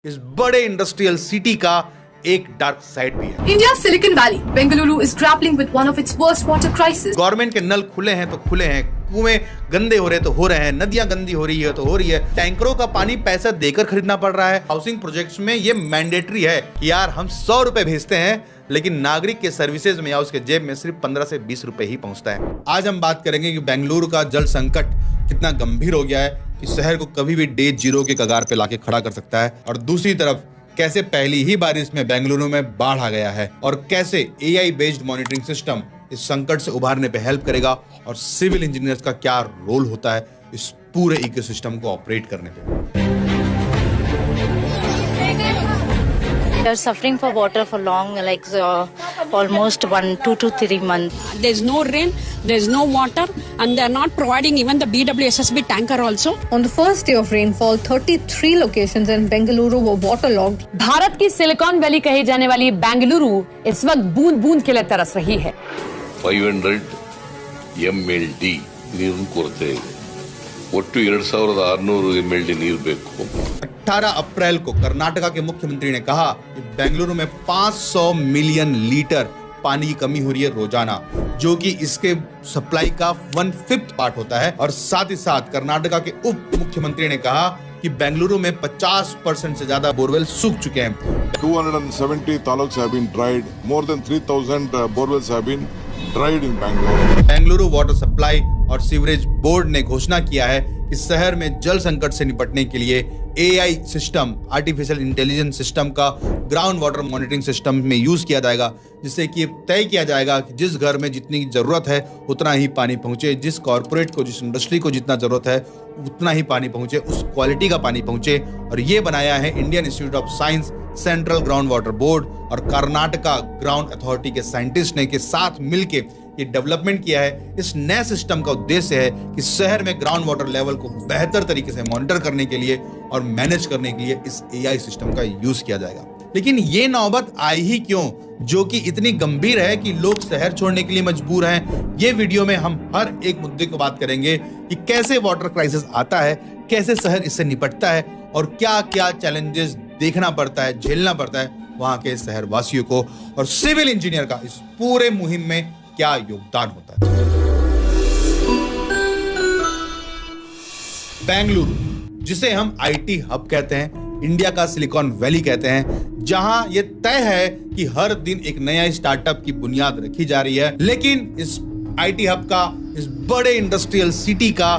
इस बड़े industrial city का एक डार्क साइड भी है। India's Silicon Valley, Bengaluru is grappling with one of its worst water crises. Government के नल खुले हैं तो खुले हैं, कुएं गंदे हो रहे तो हो रहे हैं, नदियां गंदी हो रही है तो हो रही है, टैंकरों का पानी पैसा देकर खरीदना पड़ रहा है। हाउसिंग प्रोजेक्ट्स में ये मैंडेटरी है कि यार हम 100 रुपए भेजते हैं, लेकिन नागरिक के सर्विसेज में या उसके जेब में सिर्फ 15 से 20 रुपए ही पहुंचता है। आज हम बात करेंगे कि बेंगलुरु का जल संकट कितना गंभीर हो गया है कि शहर को कभी भी डे जीरो के कगार पे लाके खड़ा कर सकता है, और दूसरी तरफ कैसे पहली ही बारिश में बेंगलुरु में बाढ़ आ गया है और कैसे AI बेस्ड मॉनिटरिंग सिस्टम इस संकट से उभारने पे हेल्प करेगा और सिविल इंजीनियर्स का क्या रोल होता है इस पूरे इकोसिस्टम को ऑपरेट करने पे। They are suffering for water for long, like almost 2 to 3 months. There's no rain, there's no water, and they're not providing even the BWSSB tanker also. On the first day of rainfall, 33 locations in Bengaluru were waterlogged. Bharat की silicon valley कही जाने वाली बेंगलुरु इस वक्त बूंद बूंद के लिए तरस रही है। 500 MLD ನೀರು ಕೊರತೆ ಇದೆ, ಒಟ್ಟು 2600 MLD ನೀರು ಬೇಕು। 18 अप्रैल को कर्नाटका के मुख्यमंत्री ने कहा कि बेंगलुरु में 500 मिलियन लीटर पानी की कमी हो रही है रोजाना, जो कि इसके सप्लाई का 1/5 पार्ट होता है। और साथ ही साथ कर्नाटका के उप मुख्यमंत्री ने कहा कि बेंगलुरु में 50% से ज्यादा बोरवेल सूख चुके हैं। 270 taluks have been dried. More than 3,000 borewells have been dried in Bangalore. Bengaluru water supply और सीवरेज बोर्ड ने घोषणा किया है कि शहर में जल संकट से निपटने के लिए AI system, artificial intelligence system का ग्राउंड वाटर मॉनिटरिंग सिस्टम में यूज किया जाएगा, जिससे कि तय किया जाएगा कि जिस घर में जितनी जरूरत है उतना ही पानी पहुंचे, जिस कॉर्पोरेट को, जिस इंडस्ट्री को जितना जरूरत है उतना ही पानी पहुंचे, उस क्वालिटी का पानी पहुंचे। और ये बनाया है Indian institute of science, central ground water board और कर्नाटका ग्राउंड अथॉरिटी के साइंटिस्ट ने के साथ मिलके ये डेवलपमेंट किया है। इस नए सिस्टम का उद्देश्य है कि शहर में ग्राउंड वाटर लेवल को बेहतर तरीके से मॉनिटर करने के लिए और मैनेज करने के लिए इस AI सिस्टम का यूज किया जाएगा। लेकिन ये नौबत आई ही क्यों, जो कि इतनी गंभीर है कि लोग शहर छोड़ने के लिए मजबूर हैं। ये वीडियो में हम हर एक मुद्दे को बात करेंगे कि कैसे वाटर क्राइसिस आता है, कैसे शहर इससे निपटता है और क्या क्या चैलेंजेस देखना पड़ता है, झेलना पड़ता है वहां के शहर वासियों को, और सिविल इंजीनियर का इस पूरे मुहिम में क्या योगदान होता है। बेंगलुरु, जिसे हम IT हब कहते हैं, इंडिया का सिलिकॉन वैली कहते हैं, जहां यह तय है कि हर दिन एक नया स्टार्टअप की बुनियाद रखी जा रही है, लेकिन इस IT हब का, इस बड़े इंडस्ट्रियल सिटी का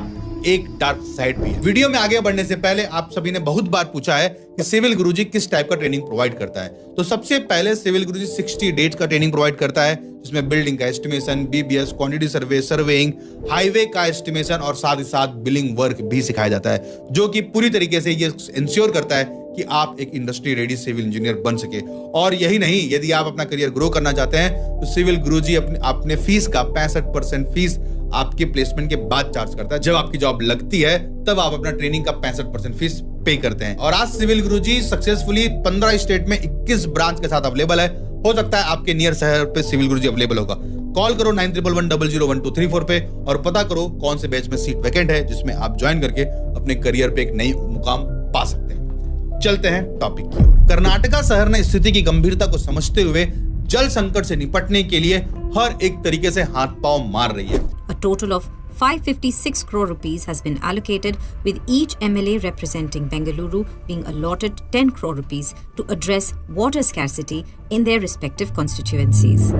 एक डार्क साइड भी है। वीडियो में आगे बढ़ने से पहले आप सभी ने बहुत बार पूछा है कि सिविल गुरुजी किस टाइप का ट्रेनिंग प्रोवाइड करता है। तो सबसे पहले सिविल गुरुजी 60 डेज का ट्रेनिंग प्रोवाइड करता है, जिसमें बिल्डिंग का estimation, BBS, quantity survey, surveying, highway का एस्टिमेशन और साथ ही साथ बिलिंग वर्क भी सिखाया जाता है, जो कि पूरी तरीके से ये इंश्योर करता है कि आप एक इंडस्ट्री रेडी सिविल इंजीनियर बन सके। और यही नहीं, यदि आप अपना करियर ग्रो करना चाहते हैं तो सिविल गुरुजी अपने फीस का 65% फीस आपके प्लेसमेंट के बाद चार्ज करता है। जब आपकी जॉब लगती है तब आप अपना ट्रेनिंग का 65% फीस पे करते हैं। और आज सिविल गुरुजी सक्सेसफुली 15 स्टेट में 21 ब्रांच के साथ अवेलेबल है। हो सकता है आपके नियर शहर पे सिविल गुरुजी अवेलेबल होगा। कॉल करो 9111001234 पे और पता करो कौन से बैच में सीट वैकेंट है, जिसमें आप ज्वाइन करके अपने करियर पे एक नई मुकाम पा सकते हैं। चलते हैं टॉपिक की ओर। कर्नाटका शहर ने स्थिति की गंभीरता को समझते हुए जल संकट से निपटने के लिए हर एक तरीके से हाथ पांव मार रही है। A total of 556 crore rupees has been allocated, with each MLA representing Bengaluru being allotted 10 crore rupees to address water scarcity in their respective constituencies.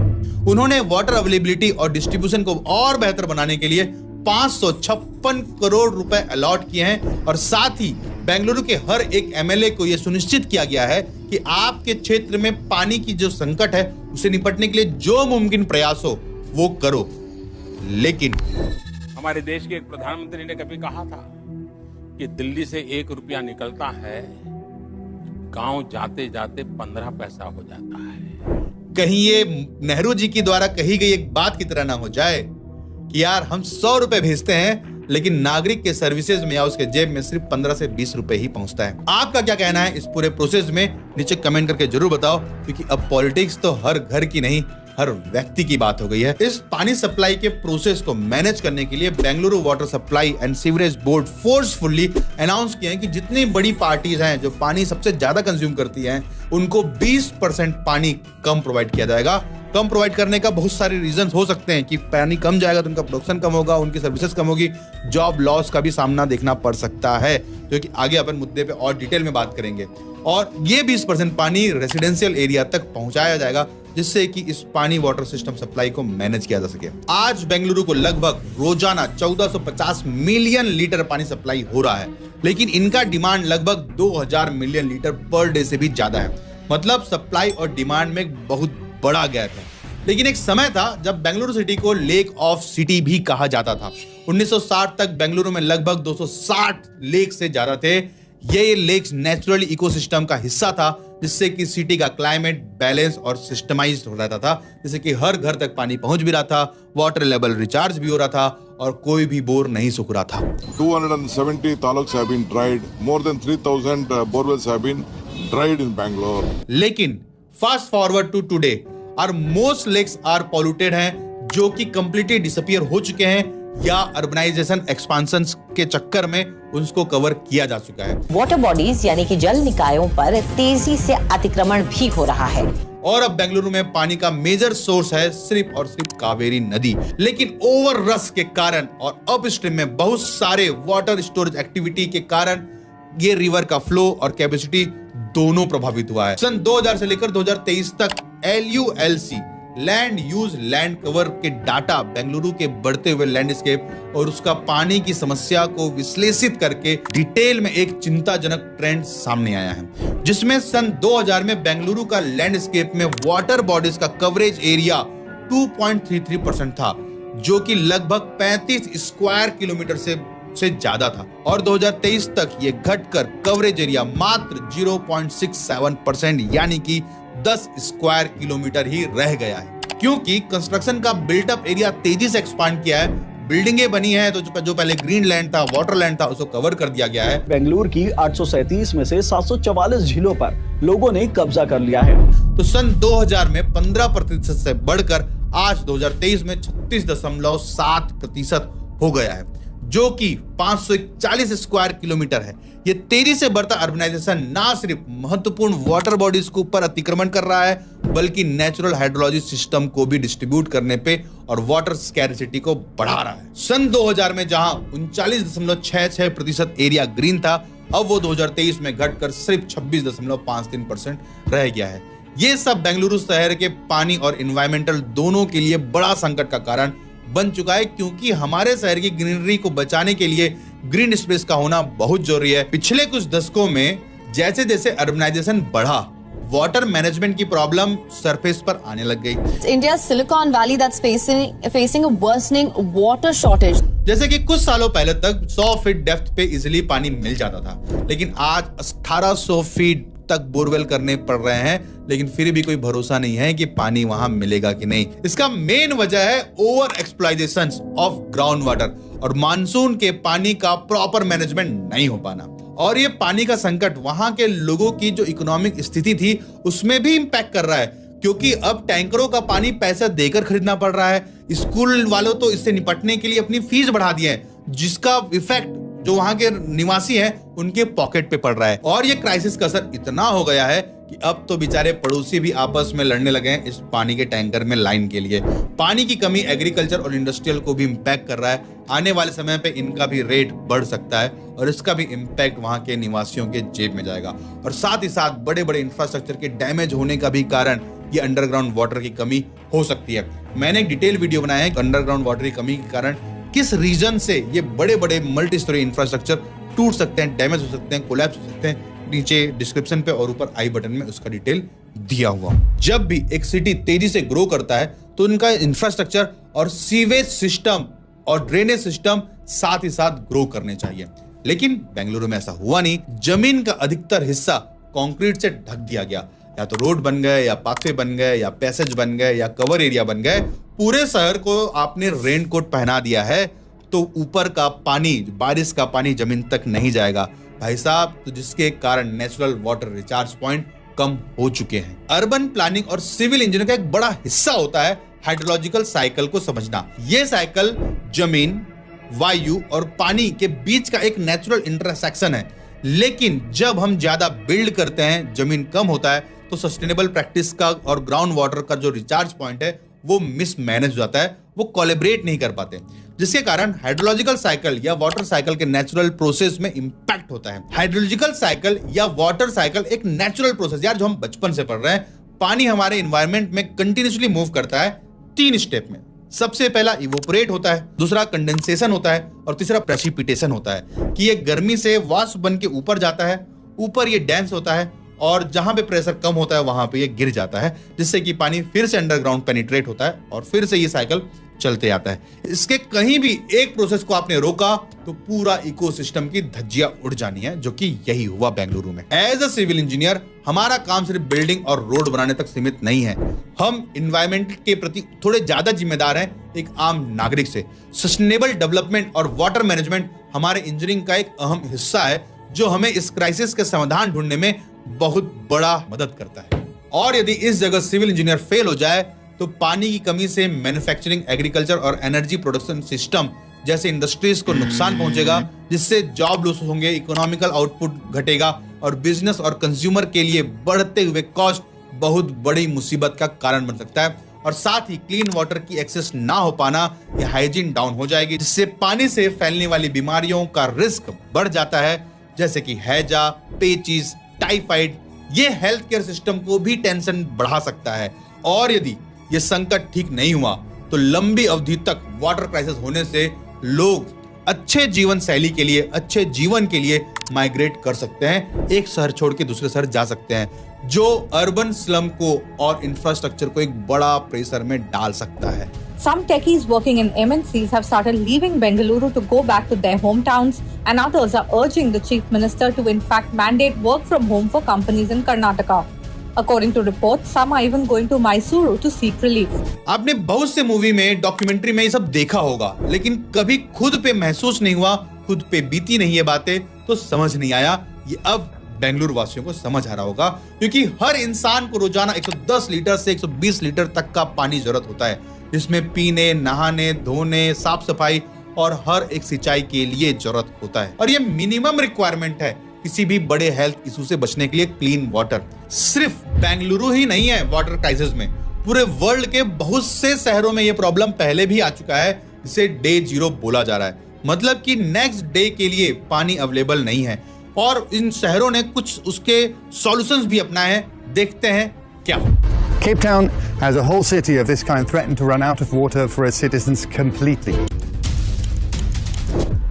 उन्होंने वाटर अवेलेबिलिटी और डिस्ट्रीब्यूशन को और बेहतर बनाने के लिए 556 करोड़ रुपए अलॉट किए हैं, और साथ ही बेंगलुरु के हर एक MLA को यह सुनिश्चित किया गया है कि आपके क्षेत्र में पानी की जो संकट है उसे निपटने के लिए जो मुमकिन प्रयास हो वो करो। लेकिन हमारे देश के एक प्रधानमंत्री ने कभी कहा था कि दिल्ली से 1 रुपया निकलता है, गांव जाते जाते 15 पैसा हो जाता है। कहीं ये नेहरू जी की द्वारा कही गई एक बात की तरह ना हो जाए कि यार हम 100 रुपए भेजते हैं, लेकिन नागरिक के सर्विसेज में या उसके जेब में सिर्फ 15 से 20 रुपए ही पहुंचता है। आपका क्या कहना है इस पूरे प्रोसेस में, नीचे कमेंट करके जरूर बताओ, क्योंकि अब पॉलिटिक्स तो हर घर की नहीं हर व्यक्ति की बात हो गई है। इस पानी सप्लाई के प्रोसेस को मैनेज करने के लिए Bengaluru water supply and sewerage board forcefully announce किया है कि जितनी बड़ी पार्टीज हैं जो पानी सबसे ज्यादा कंज्यूम करती हैं, उनको 20% पानी कम प्रोवाइड किया जाएगा। कम प्रोवाइड करने का बहुत सारे रीजंस हो सकते हैं कि पानी कम जाएगा तो उनका प्रोडक्शन कम होगा, उनकी सर्विसेज कम होगी, जॉब लॉस का भी सामना देखना पड़ सकता है, जो कि आगे अपन मुद्दे पे और डिटेल में बात करेंगे। और ये 20% पानी रेसिडेंशियल एरिया तक पहुंचाया जाएगा, जिससे कि इस पानी वाटर सिस्टम सप्लाई को मैनेज किया जा सके। आज बेंगलुरु को लगभग रोजाना 1450 मिलियन लीटर पानी सप्लाई हो रहा है, लेकिन इनका डिमांड लगभग 2000 मिलियन लीटर पर डे से भी ज्यादा है। मतलब सप्लाई और डिमांड में एक बहुत बड़ा गैप है। लेकिन एक समय था जब बेंगलुरु सिटी को लेक ऑफ सिटी भी कहा जाता था। 1960 तक बेंगलुरु में लगभग 260 लेक से ज्यादा थे। ये लेक्स नेचुरल इकोसिस्टम का हिस्सा था, जिससे कि सिटी का क्लाइमेट बैलेंस और सिस्टमाइज्ड हो रहता था, जैसे कि हर घर तक पानी पहुंच भी रहा था, वाटर लेवल रिचार्ज भी हो रहा था और कोई भी बोर नहीं सूख रहा था। 270 taluks have been dried. More than 3000 borewells have been dried in Bangalore. लेकिन fast forward to today, our most lakes are polluted हैं, जो कि कंप्लीटली डिसअपीयर हो चुके हैं या अर्बनाइजेशन एक्सपांशन के चक्कर में उसको कवर किया जा चुका है। वाटर बॉडीज यानी कि जल निकायों पर तेजी से अतिक्रमण भी हो रहा है और अब बेंगलुरु में पानी का मेजर सोर्स है सिर्फ और सिर्फ कावेरी नदी। लेकिन ओवर रश के कारण और अपस्ट्रीम में बहुत सारे वाटर स्टोरेज एक्टिविटी के कारण ये रिवर का फ्लो और कैपेसिटी दोनों प्रभावित हुआ है। सन 2000 से लेकर 2023 तक LULC land use land cover के डाटा बेंगलुरु के बढ़ते हुए लैंडस्केप और उसका पानी की समस्या को विश्लेषित करके डिटेल में एक चिंताजनक ट्रेंड सामने आया है, जिसमें सन 2000 में बेंगलुरु का लैंडस्केप में वाटर बॉडीज का कवरेज एरिया 2.33% था, जो कि लगभग 35 स्क्वायर किलोमीटर से ज्यादा था। और 2023 तक ये घटकर कवरेज एरिया मात्र 0.67% यानी कि 10 स्क्वायर किलोमीटर ही रह गया है, क्योंकि कंस्ट्रक्शन का बिल्टअप एरिया तेजी से एक्सपांड किया है। बिल्डिंगें बनी है तो जो पहले ग्रीन लैंड था, वाटर लैंड था, उसको कवर कर दिया गया है। बेंगलुरु की 837 में से 744 झीलों पर लोगों ने कब्जा कर लिया है। तो सन 2000 में 15% से बढ़कर आज 2023 में 36.7% हो गया है, जो कि 541 स्क्वायर किलोमीटर है। ये तेजी से बढ़ता अर्बनाइजेशन ना सिर्फ महत्वपूर्ण वाटर बॉडीज के ऊपर अतिक्रमण कर रहा है, बल्कि नेचुरल हाइड्रोलॉजी सिस्टम को भी डिस्ट्रीब्यूट करने पे और वाटर स्कैर्सिटी को बढ़ा रहा है। सन 2000 में जहां 39.66% एरिया ग्रीन था, अब वो 2023 में घटकर सिर्फ 26.53% रह गया है। ये सब बेंगलुरु शहर के पानी और एनवायरमेंटल दोनों के लिए बड़ा संकट का कारण बन चुका है, क्योंकि हमारे शहर की ग्रीनरी को बचाने के लिए ग्रीन स्पेस का होना बहुत जरूरी है। पिछले कुछ दशकों में जैसे जैसे अर्बनाइजेशन बढ़ा, वाटर मैनेजमेंट की प्रॉब्लम सरफेस पर आने लग गई। India's Silicon Valley that's facing a worsening water shortage. जैसे कि कुछ सालों पहले तक 100 फीट डेप्थ पे इजिली पानी मिल जाता था, लेकिन आज 1800 फीट तक बोरवेल करने पड़ रहे हैं, लेकिन फिर भी कोई भरोसा नहीं है कि पानी वहां मिलेगा कि नहीं। इसका मेन वजह है over exploitation of ground water और मानसून के पानी का प्रॉपर मैनेजमेंट नहीं हो पाना। और ये पानी का संकट वहां के लोगों की जो इकोनॉमिक स्थिति थी उसमें भी इंपैक्ट कर रहा है, क्योंकि अब टैंकरों का पानी पैसा देकर खरीदना पड़ रहा है। स्कूल वालों तो इससे निपटने के लिए अपनी फीस बढ़ा दिए हैं, जिसका इफेक्ट जो वहां के निवासी हैं उनके पॉकेट पे पड़ रहा है। और ये क्राइसिस का असर इतना हो गया है कि अब तो बेचारे पड़ोसी भी आपस में लड़ने लगे हैं इस पानी के टैंकर में लाइन के लिए। पानी की कमी एग्रीकल्चर और इंडस्ट्रियल को भी इम्पैक्ट कर रहा है। आने वाले समय पे इनका भी रेट बढ़ सकता है और इसका भी इम्पैक्ट वहां के निवासियों के जेब में जाएगा। और साथ ही साथ बड़े बड़े इंफ्रास्ट्रक्चर के डैमेज होने का भी कारण ये अंडरग्राउंड वाटर की कमी हो सकती है। मैंने एक डिटेल वीडियो बनाया है अंडरग्राउंड वाटर की कमी के कारण किस रीजन से ये बड़े बड़े मल्टी स्टोरी इंफ्रास्ट्रक्चर टूट सकते हैं, डैमेज हो सकते हैं, कोलैप्स हो सकते हैं। नीचे डिस्क्रिप्शन पे और ऊपर आई बटन में उसका डिटेल दिया हुआ। जब भी एक सिटी तेजी से ग्रो करता है तो उनका इंफ्रास्ट्रक्चर और सीवेज सिस्टम और ड्रेनेज सिस्टम साथ ही साथ ग्रो करने चाहिए, लेकिन बेंगलुरु में ऐसा हुआ नहीं। जमीन का अधिकतर हिस्सा कंक्रीट से ढक दिया गया, या तो रोड बन गए या पाथवे बन गए या पैसेज बन गए या कवर एरिया बन गए। पूरे शहर को आपने रेनकोट पहना दिया है तो ऊपर का पानी, बारिश का पानी जमीन तक नहीं जाएगा भाई साहब, तो जिसके कारण नेचुरल वाटर रिचार्ज पॉइंट कम हो चुके हैं। अर्बन प्लानिंग और सिविल इंजीनियरिंग का एक बड़ा हिस्सा होता है हाइड्रोलॉजिकल साइकिल को समझना। यह साइकिल जमीन, वायु और पानी के बीच का एक नेचुरल इंटरसेक्शन है, लेकिन जब हम ज्यादा बिल्ड करते हैं, जमीन कम होता है, तो सस्टेनेबल प्रैक्टिस का और ग्राउंड वाटर का जो रिचार्ज पॉइंट है वो मिसमैनेज हो जाता है, वो कोलैबोरेट नहीं कर पाते, जिसके कारण हाइड्रोलॉजिकल साइकिल या वाटर साइकिल के नेचुरल प्रोसेस में इंपैक्ट होता है। हाइड्रोलॉजिकल साइकिल या वाटर साइकिल एक नेचुरल प्रोसेस यार जो हम बचपन से पढ़ रहे हैं। पानी हमारे एनवायरनमेंट में कंटिन्यूअसली मूव करता है 3 स्टेप में। सबसे पहला इवोपरेट होता है, दूसरा कंडेंसेशन होता है और तीसरा प्रेसिपिटेशन होता है कि ये गर्मी से वाष्प बन के ऊपर जाता है, ऊपर ये डेंस होता है और जहां पे प्रेशर कम होता है वहां पे ये गिर जाता है, जिससे कि पानी फिर से अंडरग्राउंड पेनिट्रेट होता है और फिर से ये साइकिल चलते आता है। इसके कहीं भी एक प्रोसेस को आपने रोका तो पूरा इकोसिस्टम की धज्जियां उड़ जानी है, जो कि यही हुआ बेंगलुरु में। एज अ सिविल इंजीनियर हमारा काम सिर्फ बिल्डिंग और रोड बनाने तक सीमित नहीं है, हम इन्वायरमेंट के प्रति थोड़े ज्यादा जिम्मेदार हैं एक आम नागरिक से। सस्टेनेबल डेवलपमेंट और वाटर मैनेजमेंट हमारे इंजीनियरिंग का एक अहम हिस्सा है, जो हमें इस क्राइसिस के समाधान ढूंढने में बहुत बड़ा मदद करता है। और यदि इस जगह सिविल इंजीनियर फेल हो जाए तो पानी की कमी से मैन्युफैक्चरिंग, एग्रीकल्चर और एनर्जी प्रोडक्शन सिस्टम जैसे इंडस्ट्रीज को नुकसान पहुंचेगा, जिससे जॉब लॉस होंगे, इकोनॉमिकल आउटपुट घटेगा और बिजनेस और कंज्यूमर के लिए बढ़ते हुए कॉस्ट बहुत बड़ी मुसीबत का कारण बन सकता है। और साथ ही क्लीन वाटर की एक्सेस ना हो पाना या हाइजीन डाउन हो जाएगी, जिससे पानी से फैलने वाली बीमारियों का रिस्क बढ़ जाता है, जैसे कि हैजा, पेचिस, टाइफाइड। ये हेल्थ केयर सिस्टम को भी टेंशन बढ़ा सकता है और यदि ये संकट ठीक नहीं हुआ तो लंबी अवधि तक वाटर क्राइसिस होने से लोग अच्छे जीवन शैली के लिए, अच्छे जीवन के लिए माइग्रेट कर सकते हैं, एक शहर छोड़ के दूसरे शहर जा सकते हैं, जो अर्बन स्लम को और इंफ्रास्ट्रक्चर को एक बड़ा प्रेशर में डाल सकता है। Some techies working in MNCs have started leaving Bengaluru to go back to their hometowns, and others are urging the Chief Minister to in fact mandate work from home for companies in Karnataka. According to reports, some are even going to Mysuru to seek relief. आपने बहुत से movie में, documentary में ये सब देखा होगा, लेकिन कभी खुद पे महसूस नहीं हुआ, खुद पे बीती नहीं ये बातें, तो समझ नहीं आया। ये अब बेंगलुरु वासियों को समझ आ रहा होगा, क्योंकि हर इंसान को रोजाना 110 लीटर से 120 लीटर तक का पानी जरूरत होता है, जिसमें पीने, नहाने, धोने, साफ सफाई और हर एक सिंचाई के लिए जरूरत होता है। और ये मिनिमम रिक्वायरमेंट है किसी भी बड़े हेल्थ इशू से बचने के लिए, क्लीन वाटर। सिर्फ बेंगलुरु ही नहीं है वाटर क्राइसिस में, पूरे वर्ल्ड के बहुत से शहरों में ये प्रॉब्लम पहले भी आ चुका है, जिसे डे 0 बोला जा रहा है। मतलब कि नेक्स्ट डे के लिए पानी अवेलेबल नहीं है और इन शहरों ने कुछ उसके सॉल्यूशंस भी अपनाए हैं। देखते हैं क्या। Cape Town, as a whole city of this kind, threatened to run out of water for its citizens completely.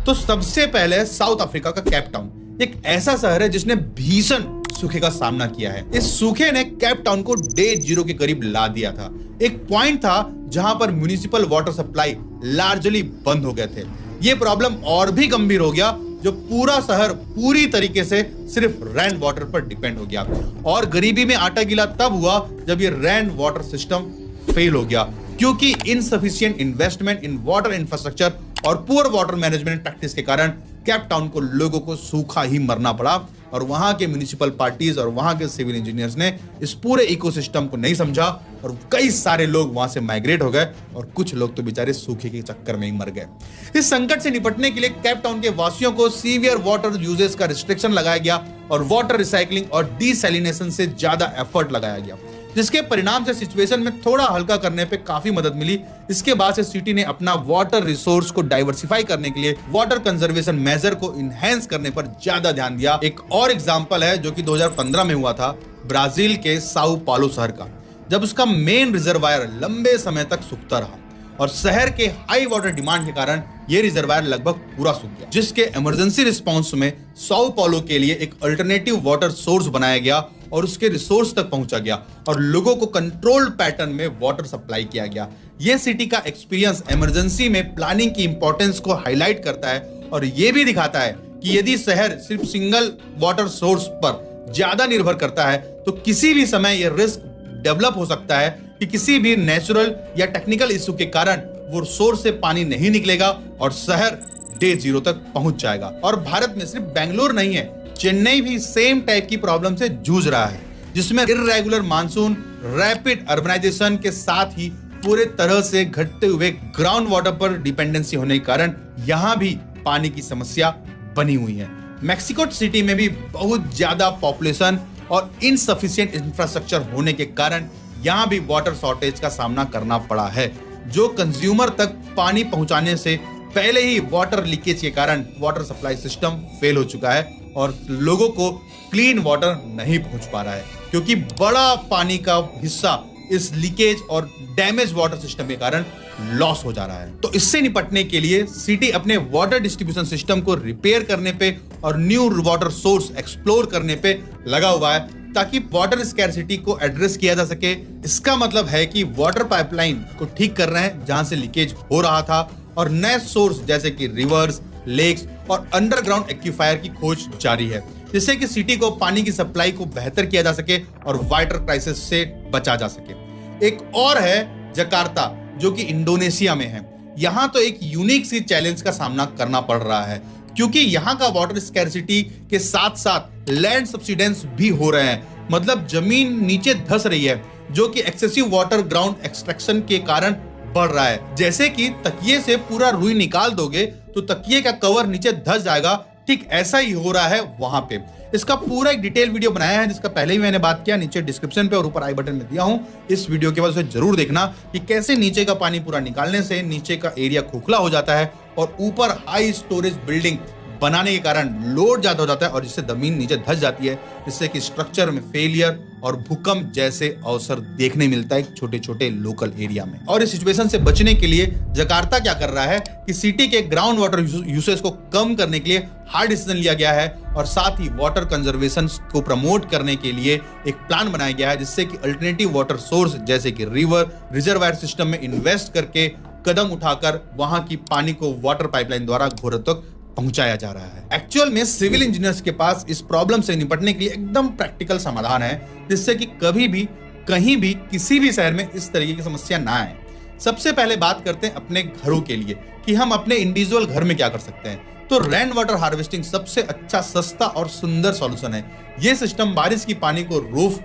तो सबसे पहले साउथ अफ्रीका का केप टाउन एक ऐसा शहर है जिसने भीषण सूखे का सामना किया है। इस सूखे ने केप टाउन को डे 0 के करीब ला दिया था। एक पॉइंट था जहां पर म्युनिसिपल वाटर सप्लाई लार्जली बंद हो गए थे। ये प्रॉब्लम और भी गंभीर हो गया जो पूरा शहर पूरी तरीके से सिर्फ रेन वाटर पर डिपेंड हो गया। और गरीबी में आटा गीला तब हुआ जब ये रेन वाटर सिस्टम फेल हो गया, क्योंकि insufficient investment in water infrastructure और पुअर वाटर मैनेजमेंट प्रैक्टिस के कारण केप टाउन को लोगों को सूखा ही मरना पड़ा। और वहां के म्युनिसिपल पार्टीज और वहां के सिविल इंजीनियर्स ने इस पूरे इकोसिस्टम को नहीं समझा और कई सारे लोग वहां से माइग्रेट हो गए और कुछ लोग तो बेचारे सूखे के चक्कर में ही मर गए। इस संकट से निपटने के लिए केप टाउन के वासियों को सीवियर वाटर यूजेस का रिस्ट्रिक्शन लगाया गया और वाटर रिसाइकलिंग और डीसैलिनेशन से ज्यादा एफर्ट लगाया गया, जिसके परिणाम से सिचुएशन में थोड़ा हल्का करने पे काफी मदद मिली। इसके बाद से सिटी ने अपना वाटर रिसोर्स को डाइवर्सिफाई करने के लिए वाटर कंजर्वेशन मेजर को इनहेंस करने पर ज्यादा ध्यान दिया। एक और एग्जांपल है जो कि 2015 में हुआ था, ब्राजील के साओ पाउलो शहर का, जब उसका मेन रिजर्वायर लंबे समय तक सूखता रहा और शहर के हाई वाटर डिमांड के कारण यह रिजर्वायर लगभग पूरा सूख गया, जिसके इमरजेंसी रिस्पांस में साओ पाउलो के लिए एक अल्टरनेटिव वाटर सोर्स बनाया गया और उसके रिसोर्स तक पहुंचा गया और लोगों को कंट्रोल्ड पैटर्न में वाटर सप्लाई किया गया। यह सिटी का एक्सपीरियंस इमरजेंसी में प्लानिंग की इंपॉर्टेंस को हाईलाइट करता है और यह भी दिखाता है कि यदि शहर सिर्फ सिंगल वाटर सोर्स पर ज्यादा निर्भर करता है तो किसी भी समय यह रिस्क डेवलप हो सकता है कि किसी भी नेचुरल या टेक्निकल इशू के कारण वो सोर्स से पानी नहीं निकलेगा और शहर डे 0 तक पहुंच जाएगा। और भारत में सिर्फ बेंगलुरु नहीं है, चेन्नई भी सेम टाइप की प्रॉब्लम से जूझ रहा है। जिसमें इर्रेगुलर मानसून, रैपिड अर्बनाइजेशन के साथ ही पूरे तरह से घटते हुए ग्राउंड वाटर पर डिपेंडेंसी होने के कारण यहाँ भी पानी की समस्या बनी हुई है। मैक्सिको सिटी में भी बहुत ज्यादा पॉपुलेशन और इनसफिशिएंट इंफ्रास्ट्रक्चर होने के कारण यहाँ भी वाटर शॉर्टेज का सामना करना पड़ा है, जो कंज्यूमर तक पानी पहुंचाने से पहले ही वाटर लीकेज के कारण वाटर सप्लाई सिस्टम फेल हो चुका है और लोगों को क्लीन वाटर नहीं पहुंच पा रहा है, क्योंकि बड़ा पानी का हिस्सा इस लीकेज और डैमेज वाटर सिस्टम के कारण लॉस हो जा रहा है। तो इससे निपटने के लिए सिटी अपने वाटर डिस्ट्रीब्यूशन सिस्टम को रिपेयर करने पे और न्यू वाटर सोर्स एक्सप्लोर करने पे लगा हुआ है, ताकि वाटर स्कैरसिटी को एड्रेस किया जा सके। इसका मतलब है कि वाटर पाइपलाइन को ठीक कर रहे हैं जहां से लीकेज हो रहा था, और नए सोर्स जैसे कि रिवर्स, लेक्स और अंडरग्राउंड एक्यूफायर की खोज जारी है, जिससे कि सिटी को पानी की सप्लाई को बेहतर किया जा सके और वाटर क्राइसिस से बचा जा सके। एक और है जकार्ता, जो कि इंडोनेशिया में है। यहाँ तो एक यूनिक सी चैलेंज का सामना करना पड़ रहा है, क्योंकि यहाँ का वाटर स्कैरसिटी के साथ साथ लैंड सब्सिडेंस भी हो रहे हैं, मतलब जमीन नीचे धंस रही है, जो कि एक्सेसिव वाटर ग्राउंड एक्सट्रैक्शन के कारण बढ़ रहा है। जैसे कि तकिए से पूरा रुई निकाल दोगे तो तकिए का कवर नीचे धंस जाएगा, ठीक ऐसा ही हो रहा है वहां पे। इसका पूरा एक डिटेल वीडियो बनाया है, जिसका पहले ही मैंने बात किया, नीचे डिस्क्रिप्शन पे और ऊपर आई बटन में दिया हूं। इस वीडियो के बाद उसे जरूर देखना कि कैसे नीचे का पानी पूरा निकालने से नीचे का एरिया खोखला हो जाता है और ऊपर हाई स्टोरेज बिल्डिंग बनाने के कारण लोड ज्यादा हो जाता है और जिससे जमीन नीचे धंस जाती है, जिससे कि स्ट्रक्चर में फेलियर और भूकंप जैसे अवसर देखने मिलता है छोटे छोटे लोकल एरिया में। और इस सिचुएशन से बचने के लिए जकार्ता क्या कर रहा है कि सिटी के ग्राउंड वाटर यूसेज को कम करने के लिए हार्ड डिसीजन लिया गया है, और साथ ही वाटर कंजर्वेशन को प्रमोट करने के लिए एक प्लान बनाया गया है, जिससे कि अल्टरनेटिव वाटर सोर्स जैसे कि रिवर, रिजर्वायर सिस्टम में इन्वेस्ट करके कदम उठाकर वहां की पानी को वाटर पाइपलाइन द्वारा घरों तक पहुंचाया जा रहा है। एक्चुअल में सिविल इंजीनियर्स के पास इस प्रॉब्लम से निपटने के लिए एकदम प्रैक्टिकल समाधान है, जिससे कि कभी भी कहीं भी किसी भी शहर में इस तरीके की समस्या ना आए। सबसे पहले बात करते हैं अपने घरों के लिए कि हम अपने इंडिविजुअल घर में क्या कर सकते हैं। तो रेन वाटर हार्वेस्टिंग सबसे अच्छा, सस्ता और सुंदर सॉल्यूशन है। यह सिस्टम बारिश की पानी को रूफ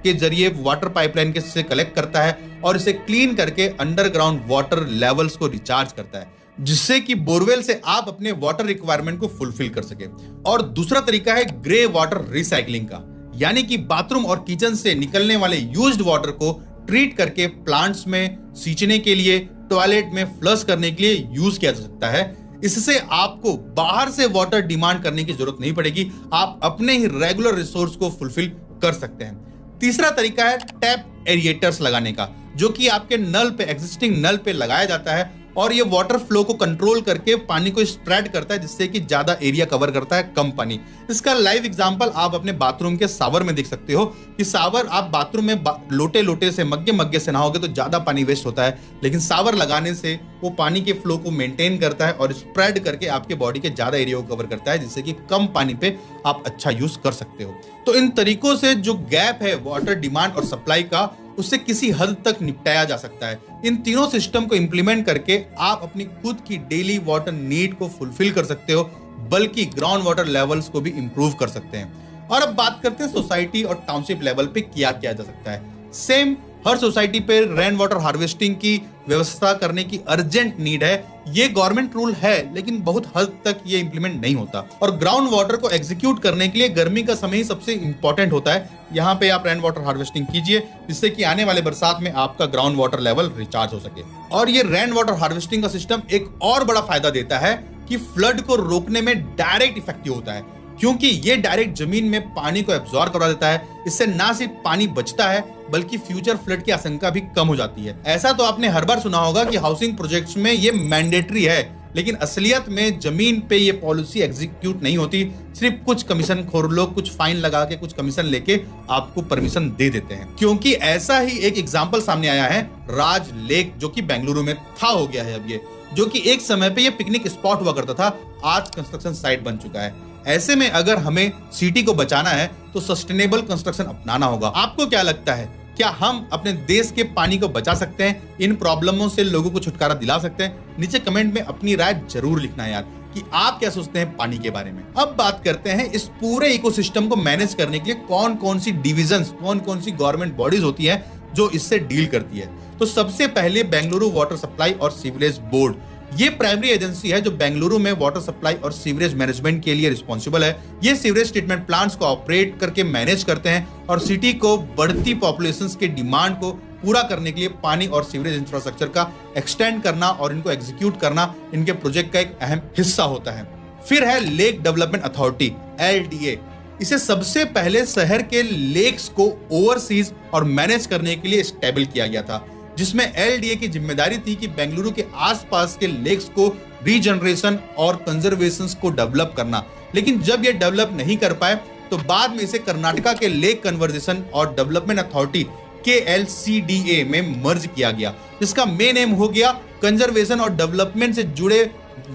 के जरिए वाटर पाइपलाइन के से कलेक्ट करता है और इसे क्लीन करके अंडरग्राउंड वाटर लेवल्स को रिचार्ज करता है, जिससे कि बोरवेल से आप अपने वाटर रिक्वायरमेंट को फुलफिल कर सके। और दूसरा तरीका है ग्रे वाटर रिसाइकलिंग का, यानी कि बाथरूम और किचन से निकलने वाले यूज्ड वाटर को ट्रीट करके प्लांट्स में सींचने के लिए, टॉयलेट में फ्लश करने के लिए यूज किया जा सकता है। इससे आपको बाहर से वाटर डिमांड करने की जरूरत नहीं पड़ेगी, आप अपने ही रेगुलर रिसोर्स को फुलफिल कर सकते हैं। तीसरा तरीका है टैप एरिएटर्स लगाने का, जो कि आपके नल पे, एग्जिस्टिंग नल पे लगाया जाता है और ये वाटर फ्लो को कंट्रोल करके पानी को स्प्रेड करता है, जिससे कि ज्यादा एरिया कवर करता है कम पानी। इसका लाइव एग्जांपल आप अपने बाथरूम के शावर में देख सकते हो कि शावर आप बाथरूम में लोटे लोटे से, मग्गे मग्गे से नहाओगे तो ज्यादा पानी वेस्ट होता है, लेकिन शावर लगाने से वो पानी के फ्लो को मेंटेन करता है और स्प्रेड करके आपके बॉडी के ज्यादा एरिया को कवर करता है, जिससे कि कम पानी पे आप अच्छा यूज कर सकते हो। तो इन तरीकों से जो गैप है वाटर डिमांड और सप्लाई का, उससे किसी हद तक निपटाया जा सकता है। इन तीनों सिस्टम को इंप्लीमेंट करके आप अपनी खुद की डेली वाटर नीड को फुलफिल कर सकते हो, बल्कि ग्राउंड वाटर लेवल्स को भी इंप्रूव कर सकते हैं। और अब बात करते हैं सोसाइटी और टाउनशिप लेवल पे क्या किया जा सकता है। सेम हर सोसाइटी पे रेन वाटर हार्वेस्टिंग की व्यवस्था करने की अर्जेंट नीड है। ये गवर्नमेंट रूल है, लेकिन बहुत हद तक ये इंप्लीमेंट नहीं होता। और ग्राउंड वाटर को एग्जीक्यूट करने के लिए गर्मी का समय ही सबसे इंपॉर्टेंट होता है। यहाँ पे आप रेन वाटर हार्वेस्टिंग कीजिए, जिससे कि आने वाले बरसात में आपका ग्राउंड वाटर लेवल रिचार्ज हो सके। और ये रेन वाटर हार्वेस्टिंग का सिस्टम एक और बड़ा फायदा देता है कि फ्लड को रोकने में डायरेक्ट इफेक्टिव होता है, क्योंकि ये डायरेक्ट जमीन में पानी को एब्जॉर्ब करवा देता है। इससे ना सिर्फ पानी बचता है, बल्कि फ्यूचर फ्लड की आशंका भी कम हो जाती है। ऐसा तो आपने हर बार सुना होगा कि हाउसिंग प्रोजेक्ट्स में ये मैंडेटरी है, लेकिन असलियत में जमीन पे ये पॉलिसी एग्जीक्यूट नहीं होती। सिर्फ कुछ कमीशन खोर लोग कुछ फाइन लगा के, कुछ कमीशन लेके आपको परमिशन दे देते हैं। क्योंकि ऐसा ही एक एग्जाम्पल सामने आया है, राज लेक, जो कि बेंगलुरु में था, हो गया है अब ये, जो कि एक समय पे ये पिकनिक स्पॉट हुआ करता था, आज कंस्ट्रक्शन साइट बन चुका है। ऐसे में अगर हमें सिटी को बचाना है तो सस्टेनेबल कंस्ट्रक्शन अपनाना होगा। आपको क्या लगता है, क्या हम अपने देश के पानी को बचा सकते हैं? इन प्रॉब्लमों से लोगों को छुटकारा दिला सकते हैं? नीचे कमेंट में अपनी राय जरूर लिखना यार। कि आप क्या सोचते हैं पानी के बारे में। अब बात करते हैं इस पूरे इकोसिस्टम को मैनेज करने के लिए कौन कौन सी डिविजन्स, कौन कौन सी गवर्नमेंट बॉडीज होती है जो इससे डील करती है। तो सबसे पहले बेंगलुरु वाटर सप्लाई और सीवरेज बोर्ड, ये प्राइमरी एजेंसी है जो बेंगलुरु में वाटर सप्लाई और सीवरेज मैनेजमेंट के लिए रिस्पॉन्सिबल है। ये सीवरेज ट्रीटमेंट प्लांट्स को ऑपरेट करके मैनेज करते हैं और सिटी को बढ़ती पॉपुलेशन के डिमांड को पूरा करने के लिए पानी और सीवरेज इंफ्रास्ट्रक्चर का एक्सटेंड करना और इनको एग्जीक्यूट करना इनके प्रोजेक्ट का एक अहम हिस्सा होता है। फिर है लेक डेवलपमेंट अथॉरिटी, LDA। इसे सबसे पहले शहर के लेक्स को ओवरसीज और मैनेज करने के लिए स्टेबल किया गया था, जिसमें LDA की जिम्मेदारी थी कि बेंगलुरु के आसपास के लेक्स को रीजनरेशन और कंजर्वेशन को डेवलप करना। लेकिन जब ये डेवलप नहीं कर पाए तो बाद में इसे कर्नाटका के लेक कन्वर्जेशन और डेवलपमेंट अथॉरिटी KLCDA में मर्ज किया गया, जिसका मेन एम हो गया कंजर्वेशन और डेवलपमेंट से जुड़े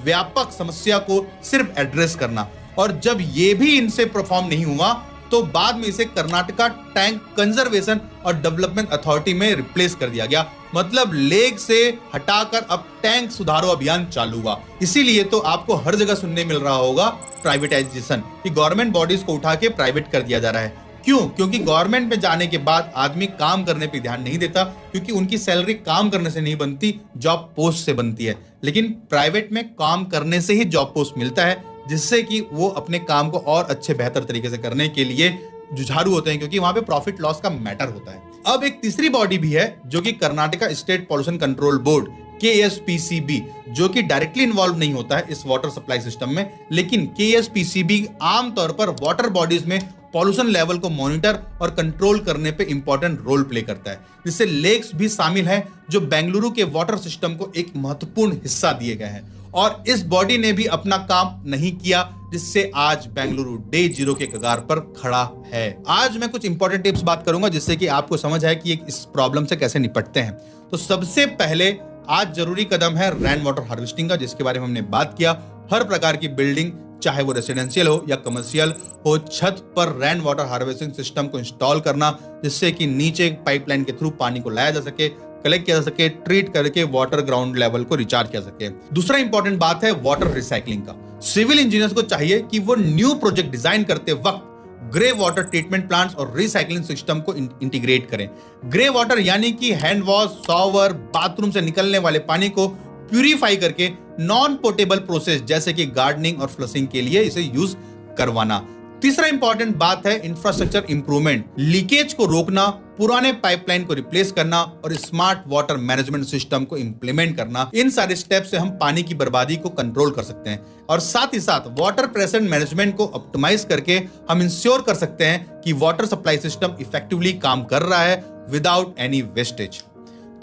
व्यापक समस्या को सिर्फ एड्रेस करना। और जब ये भी इनसे परफॉर्म नहीं हुआ तो बाद में इसे कर्नाटका टैंक कंजर्वेशन और डेवलपमेंट अथॉरिटी में रिप्लेस कर दिया गया। मतलब लेक से हटाकर अब टैंक सुधारो अभियान चालू हुआ। इसीलिए तो आपको हर जगह सुनने मिल रहा होगा प्राइवेटाइजेशन, कि गवर्नमेंट बॉडीज को उठा के प्राइवेट कर दिया जा रहा है। क्यों? क्योंकि गवर्नमेंट में जाने के बाद आदमी काम करने पे ध्यान नहीं देता, क्योंकि उनकी सैलरी काम करने से नहीं बनती, जॉब पोस्ट से बनती है। लेकिन प्राइवेट में काम करने से ही जॉब पोस्ट मिलता है, जिससे कि वो अपने काम को और अच्छे बेहतर तरीके से करने के लिए जुझारू होते हैं, क्योंकि वहां पे प्रॉफिट लॉस का मैटर होता है। अब एक तीसरी बॉडी भी है जो कि Karnataka state pollution control board, KSPCB, जो कि डायरेक्टली इन्वॉल्व नहीं होता है इस वाटर सप्लाई सिस्टम में, लेकिन KSPCB आमतौर पर वाटर बॉडीज में पॉल्यूशन लेवल को मॉनिटर और कंट्रोल करने पे इंपॉर्टेंट रोल प्ले करता है, जिससे लेक्स भी शामिल है जो बेंगलुरु के वाटर सिस्टम को एक महत्वपूर्ण हिस्सा दिए गए हैं। और इस बॉडी ने भी अपना काम नहीं किया, जिससे आज बेंगलुरु डे 0 के कगार पर खड़ा है। आज मैं कुछ इंपॉर्टेंट टिप्स बात करूंगा जिससे कि आपको समझ आए कि इस प्रॉब्लम से कैसे निपटते हैं। तो सबसे पहले आज जरूरी कदम है रेन वाटर हार्वेस्टिंग का, जिसके बारे में हमने बात किया। हर प्रकार की बिल्डिंग, चाहे वो रेसिडेंशियल हो या कमर्शियल हो, छत पर रेन वाटर हार्वेस्टिंग सिस्टम को इंस्टॉल करना, जिससे कि नीचे पाइपलाइन के थ्रू पानी को लाया जा सके, कलेक्ट किया जा सके, ट्रीट करके वाटर ग्राउंड लेवल को रिचार्ज किया सके। दूसरा इंपॉर्टेंट बात है वाटर रिसाइकलिंग का। सिविल इंजीनियर्स को चाहिए कि वो न्यू प्रोजेक्ट डिजाइन करते वक्त ग्रे वाटर ट्रीटमेंट प्लांट्स और रिसाइकलिंग सिस्टम को इंटीग्रेट करें। ग्रे वाटर यानी कि हैंड वॉश, शॉवर, बाथरूम से निकलने वाले पानी को प्यूरिफाई करके नॉन पोर्टेबल प्रोसेस जैसे कि गार्डनिंग और फ्लशिंग के लिए इसे यूज करवाना। तीसरा इंपॉर्टेंट बात है इंफ्रास्ट्रक्चर इंप्रूवमेंट, लीकेज को रोकना, पुराने पाइपलाइन को रिप्लेस करना और स्मार्ट वाटर मैनेजमेंट सिस्टम को इंप्लीमेंट करना। इन सारे स्टेप से हम पानी की बर्बादी को कंट्रोल कर सकते हैं और साथ ही साथ वाटर प्रेशर मैनेजमेंट को ऑप्टिमाइज करके हम इंश्योर कर सकते हैं कि वाटर सप्लाई सिस्टम इफेक्टिवली काम कर रहा है विदाउट एनी वेस्टेज।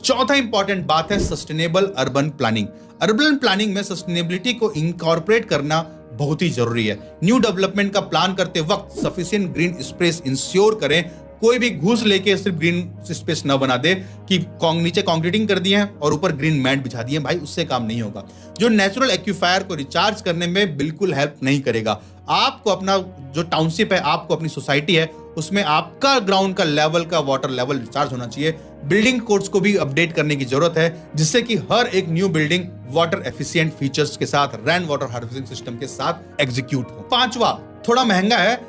चौथा इंपॉर्टेंट बात है sustainable urban planning. Urban planning में सस्टेनेबिलिटी को इनकॉर्पोरेट करना बहुत ही जरूरी है। न्यू डेवलपमेंट का प्लान करते वक्त सफिशिएंट ग्रीन स्पेस इंश्योर करें। कोई भी घूस लेके सिर्फ ग्रीन स्पेस न बना दे कि नीचे कंक्रीटिंग कर दिए हैं और ऊपर ग्रीन मैट बिछा दिए, भाई उससे काम नहीं होगा। जो नेचुरल एक्यूफायर को रिचार्ज करने में बिल्कुल हेल्प नहीं करेगा। आपको अपना जो टाउनशिप है, आपको अपनी सोसाइटी है, उसमें आपका ग्राउंड का लेवल का वाटर लेवल रिचार्ज होना चाहिए। बिल्डिंग कोड्स को भी अपडेट करने की जरूरत है, जिससे कि हर एक new building water efficient features के साथ, रेन वाटर हार्वेस्टिंग सिस्टम के साथ एग्जीक्यूट हो। पांचवा, थोड़ा महंगा है,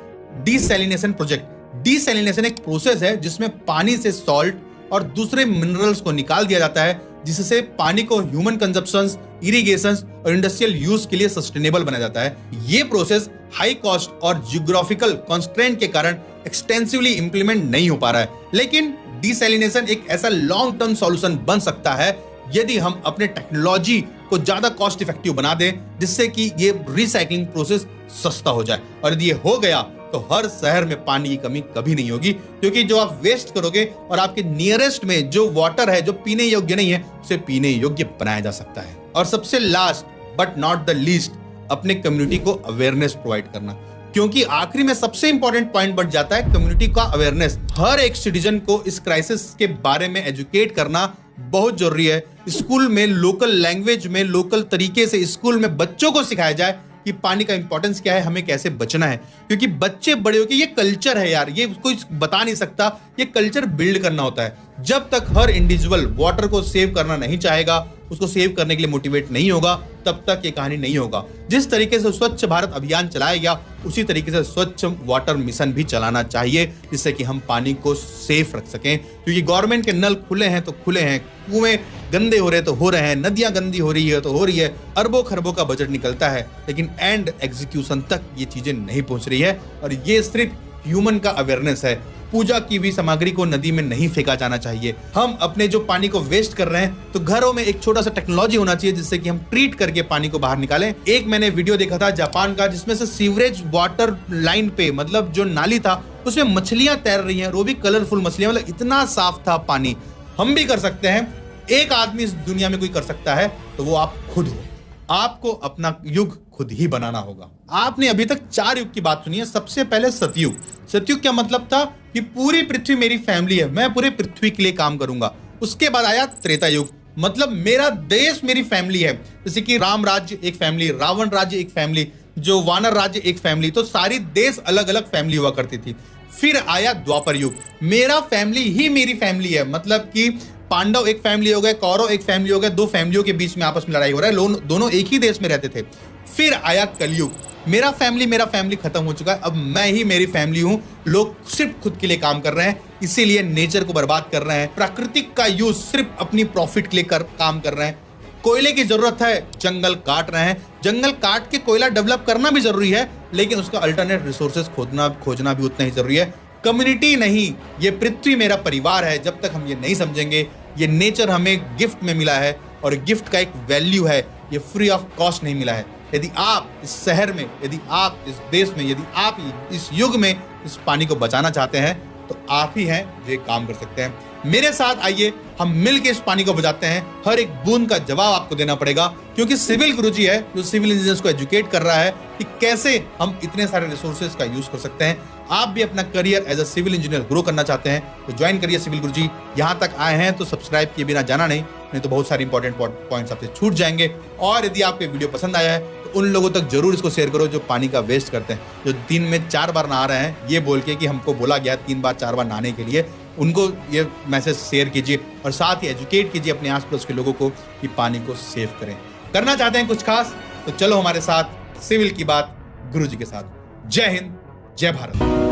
डीसैलिनेशन प्रोजेक्ट। डीसैलिनेशन एक प्रोसेस है जिसमें पानी से सॉल्ट और दूसरे मिनरल्स को निकाल दिया जाता है, जिससे पानी को ह्यूमन कंजप्शन, इरिगेशन और इंडस्ट्रियल यूज के लिए सस्टेनेबल बनाया जाता है। ये प्रोसेस हाई कॉस्ट और जियोग्राफिकल कंस्ट्रेंट के कारण एक्सटेंसिवली इंप्लीमेंट नहीं हो पा रहा है, लेकिन डीसैलिनेशन एक ऐसा लॉन्ग टर्म सॉल्यूशन बन सकता है यदि हम अपने टेक्नोलॉजी को ज्यादा कॉस्ट इफेक्टिव बना दें, जिससे कि ये रिसाइकलिंग प्रोसेस सस्ता हो जाए। और यदि ये हो गया तो हर शहर में पानी की कमी कभी नहीं होगी, क्योंकि जो आप वेस्ट करोगे और आपके नियरेस्ट में जो वाटर है जो पीने योग्य नहीं है, उसे पीने योग्य बनाया जा सकता है। और सबसे last but not the least, अपने कम्युनिटी को अवेयरनेस प्रोवाइड करना, क्योंकि आखिरी में सबसे इंपॉर्टेंट पॉइंट बढ़ जाता है कम्युनिटी का अवेयरनेस। हर एक सिटीजन को इस क्राइसिस के बारे में एजुकेट करना बहुत जरूरी है। स्कूल में लोकल लैंग्वेज में, लोकल तरीके से स्कूल में बच्चों को सिखाया जाए कि पानी का इंपॉर्टेंस क्या है, हमें कैसे बचना है। क्योंकि बच्चे बड़े होके, ये कल्चर है यार, ये कोई बता नहीं सकता, ये कल्चर बिल्ड करना होता है। जब तक हर इंडिविजुअल वाटर को सेव करना नहीं चाहेगा, उसको सेव करने के लिए मोटिवेट नहीं होगा, तब तक ये कहानी नहीं होगा। जिस तरीके से स्वच्छ भारत अभियान चलाया गया, उसी तरीके से स्वच्छ वाटर मिशन भी चलाना चाहिए, जिससे कि हम पानी को सेफ रख सकें। क्योंकि गवर्नमेंट के नल खुले हैं तो खुले हैं, कुएं गंदे हो रहे तो हो रहे हैं, नदियां गंदी हो रही है तो हो रही है, अरबों खरबों का बजट निकलता है, लेकिन एंड एग्जीक्यूशन तक ये चीजें नहीं पहुंच रही है। और ये सिर्फ ह्यूमन का अवेयरनेस है। पूजा की भी सामग्री को नदी में नहीं फेंका जाना चाहिए। हम अपने जो पानी को वेस्ट कर रहे हैं, तो घरों में एक छोटा सा टेक्नोलॉजी होना चाहिए जिससे कि हम ट्रीट करके पानी को बाहर निकालें। एक मैंने वीडियो देखा था जापान का, जिसमें से सीवरेज वाटर लाइन पे, मतलब जो नाली था, उसमें मछलियां तैर रही हैं, वो भी कलरफुल मछलियां, मतलब इतना साफ था पानी। हम भी कर सकते हैं। एक आदमी इस दुनिया में कोई कर सकता है तो वो आप खुद हो। आपको अपना युग खुद ही बनाना होगा। आपने अभी तक 4 युग की बात सुनी है। सबसे पहले सतयुग। सतयुग क्या मतलब था कि पूरी पृथ्वी मेरी फैमिली है, मैं पूरे पृथ्वी के लिए काम करूंगा। उसके बाद आया त्रेता युग, मतलब मेरा देश मेरी फैमिली है। जैसे कि राम राज्य एक फैमिली, रावण राज्य एक फैमिली, जो वानर राज्य एक फैमिली, तो सारी देश अलग अलग फैमिली हुआ करती थी। फिर आया द्वापर युग, मेरा फैमिली ही मेरी फैमिली है, मतलब कि पांडव एक फैमिली हो गए, कौरव एक फैमिली हो गए, 2 फैमिलियों के बीच में आपस में लड़ाई हो रहा है, दोनों एक ही देश में रहते थे। फिर आया कलयुग, मेरा फैमिली खत्म हो चुका है, अब मैं ही मेरी फैमिली हूं। लोग सिर्फ खुद के लिए काम कर रहे हैं, इसीलिए नेचर को बर्बाद कर रहे हैं। प्राकृतिक का यूज सिर्फ अपनी प्रॉफिट के लिए काम कर रहे हैं। कोयले की जरूरत है, जंगल काट रहे हैं। जंगल काट के कोयला डेवलप करना भी जरूरी है, लेकिन उसका अल्टरनेट रिसोर्सेज खोजना भी उतना ही जरूरी है। कम्युनिटी नहीं, ये पृथ्वी मेरा परिवार है। जब तक हम ये नहीं समझेंगे, ये नेचर हमें गिफ्ट में मिला है और गिफ्ट का एक वैल्यू है, ये फ्री ऑफ कॉस्ट नहीं मिला है। यदि आप इस शहर में, यदि आप इस देश में, यदि आप इस युग में इस पानी को बचाना चाहते हैं, तो आप ही हैं जो एक काम कर सकते हैं। मेरे साथ आइए, हम मिलकर इस पानी को बचाते हैं। हर एक बूंद का जवाब आपको देना पड़ेगा, क्योंकि सिविल गुरुजी है जो सिविल इंजीनियर्स को एजुकेट कर रहा है कि कैसे हम इतने सारे रिसोर्सेज का यूज कर सकते हैं। आप भी अपना career as a civil engineer grow करना चाहते हैं तो ज्वाइन करिए सिविल गुरुजी। यहाँ तक आए हैं तो सब्सक्राइब किए बिना जाना नहीं तो बहुत सारे इंपॉर्टेंट पॉइंट्स आपसे छूट जाएंगे। और यदि आपको वीडियो पसंद आया है तो उन लोगों तक जरूर इसको शेयर करो जो पानी का वेस्ट करते हैं, जो दिन में 4 बार नहा रहे हैं ये बोल के कि हमको बोला गया 3 बार 4 बार नहाने के लिए। उनको ये मैसेज शेयर कीजिए और साथ ही एजुकेट कीजिए अपने आसपास के लोगों को कि पानी को सेव करें। करना चाहते हैं कुछ खास तो चलो हमारे साथ सिविल की बात गुरुजी के साथ। जय हिंद, जय भारत।